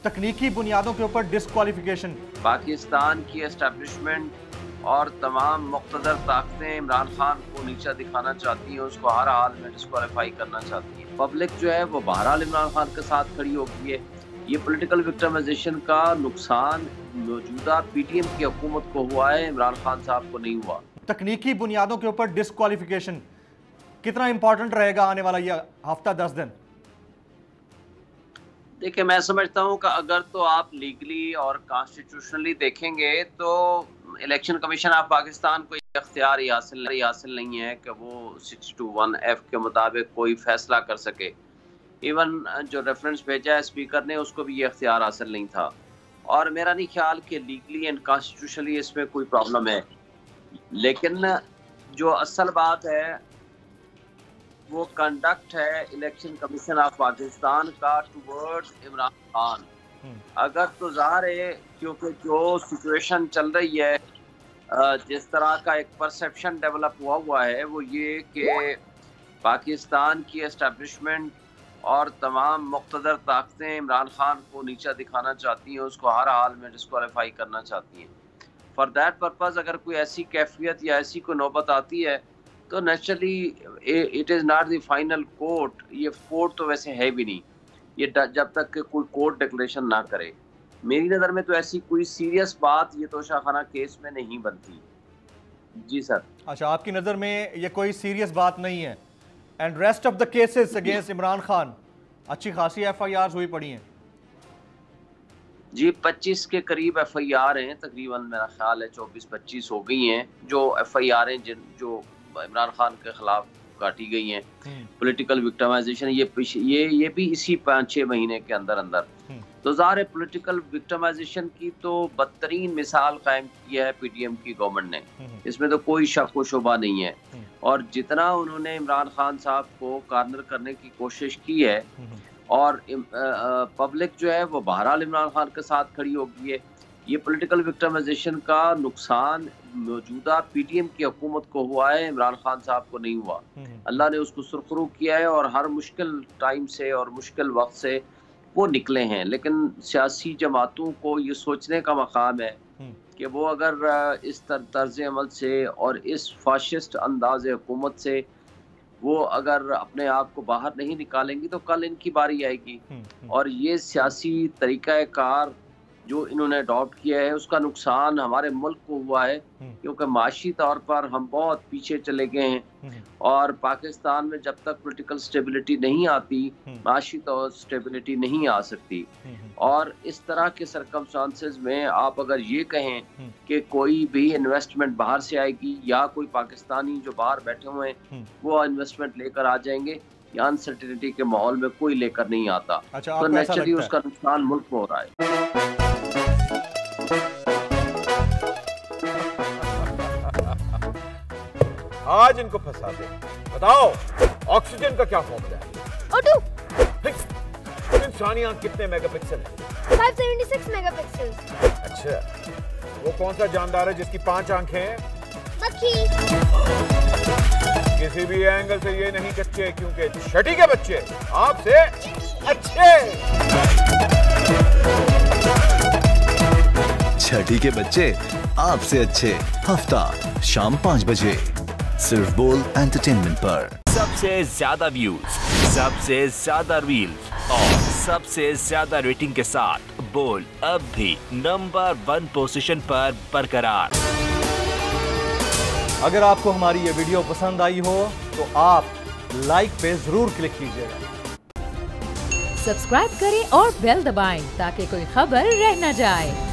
तकनीकी बुनियादों के ऊपर डिस्क्वालिफिकेशन। पाकिस्तान की एस्टेब्लिशमेंट और तमाम मुक़्तदर ताकतें इमरान खान को नीचा दिखाना चाहती हैं, उसको हर हाल में डिस्क्वालीफाई करना चाहती है। पब्लिक जो है वो बहरहाल इमरान खान के साथ खड़ी हो गई है। ये पॉलिटिकल विक्टिमाइजेशन का नुकसान मौजूदा PTM की हुकूमत को हुआ है, इमरान खान साहब को नहीं हुआ। तकनीकी बुनियादों के ऊपर डिस्क्वालिफिकेशन कितना इंपॉर्टेंट रहेगा आने वाला ये हफ्ता 10 दिन? देखिए, मैं समझता हूँ कि अगर तो आप लीगली और कॉन्स्टिट्यूशनली देखेंगे तो इलेक्शन कमीशन ऑफ पाकिस्तान को इख्तियार हासिल नहीं है कि वो 621F के मुताबिक कोई फैसला कर सके। इवन जो रेफरेंस भेजा है स्पीकर ने, उसको भी ये इख्तियार हासिल नहीं था। और मेरा नहीं ख्याल कि लीगली एंड कॉन्स्टिट्यूशनली इसमें कोई प्रॉब्लम है। लेकिन जो असल बात है वो कंडक्ट है इलेक्शन कमीशन ऑफ पाकिस्तान का टुवर्ड्स इमरान खान। अगर तो ज़ाहिर है, क्योंकि जो सिचुएशन चल रही है, जिस तरह का एक परसेप्शन डेवलप हुआ है वो ये कि पाकिस्तान की एस्टेब्लिशमेंट और तमाम मुक़्तदर ताकतें इमरान खान को नीचा दिखाना चाहती हैं, उसको हर हाल में डिस्क्वालीफाई करना चाहती हैं। फॉर दैट पर्पज़ अगर कोई ऐसी कैफियत या ऐसी कोई नौबत आती है तो naturally it is not the final court. ये कोर्ट तो वैसे है भी नहीं, ये जब तक कि कोई कोर्ट डिक्लेरेशन ना करे। मेरी नज़र में तो ऐसी कोई सीरियस बात ये तोशाखाना केस में नहीं बनती। जी सर। अच्छा, आपकी नज़र में ये कोई सीरियस बात नहीं है। And rest of the cases against Imran Khan अच्छी खासी FIRs हुई पड़ी हैं। जी, 25 के करीब FIR हैं तकरीबन, मेरा ख्याल है 24-25 हो गई हैं जो FIR हैं जो इमरान खान के खिलाफ काटी गई हैं। पॉलिटिकल विक्टिमाइजेशन ये भी इसी 5-6 महीने के अंदर तो ज़ाहिर है पॉलिटिकल विक्टिमाइजेशन की तो बदतरीन मिसाल कायम की है PTM की गवर्नमेंट ने, इसमें तो कोई शक व शुबा नहीं है। और जितना उन्होंने इमरान खान साहब को कॉर्नर करने की कोशिश की है और पब्लिक जो है वो बहरहाल इमरान खान के साथ खड़ी हो गई है। ये पॉलिटिकल विक्टिमाइजेशन का नुकसान मौजूदा PTM की हुकूमत को हुआ है, इमरान खान साहब को नहीं हुआ। अल्लाह ने उसको सुरखरू किया है और हर मुश्किल टाइम से और मुश्किल वक्त से वो निकले हैं। लेकिन सियासी जमातों को ये सोचने का मकाम है कि वो अगर इस तर्ज अमल से और इस फाशिस्ट अंदाज हुकूमत से वो अगर अपने आप को बाहर नहीं निकालेंगी तो कल इनकी बारी आएगी। और ये सियासी तरीक़ाकार जो इन्होंने अडॉप्ट किया है उसका नुकसान हमारे मुल्क को हुआ है, क्योंकि माशी तौर पर हम बहुत पीछे चले गए हैं। और पाकिस्तान में जब तक पॉलिटिकल स्टेबिलिटी नहीं आती, माशी तौर स्टेबिलिटी नहीं आ सकती। और इस तरह के सर्कमस्टांसेस में आप अगर ये कहें कि कोई भी इन्वेस्टमेंट बाहर से आएगी या कोई पाकिस्तानी जो बाहर बैठे हुए हैं वो इन्वेस्टमेंट लेकर आ जाएंगे, या अनसर्टेनिटी के माहौल में कोई लेकर नहीं आता। अच्छा, तो नेचुरली उसका नुकसान मुल्क को हो रहा है। आज इनको फंसा दे। बताओ ऑक्सीजन का क्या फॉर्मूला है? O2। इंसानी आंख कितने मेगापिक्सल है? 576 मेगापिक्सल। अच्छा, वो कौन सा जानदार है जिसकी 5 आंखें हैं? मक्खी। किसी भी एंगल से ये नहीं कच्चे, क्योंकि छठी के बच्चे आपसे अच्छे। छठी के बच्चे आपसे अच्छे, हफ्ता शाम 5 बजे सिर्फ बोल एंटरटेनमेंट पर। सबसे ज्यादा व्यूज, सबसे ज्यादा रील्स और सबसे ज्यादा रेटिंग के साथ बोल अब भी नंबर 1 पोजीशन पर बरकरार। अगर आपको हमारी ये वीडियो पसंद आई हो तो आप लाइक पे जरूर क्लिक कीजिएगा। सब्सक्राइब करें और बेल दबाएं ताकि कोई खबर रह न जाए।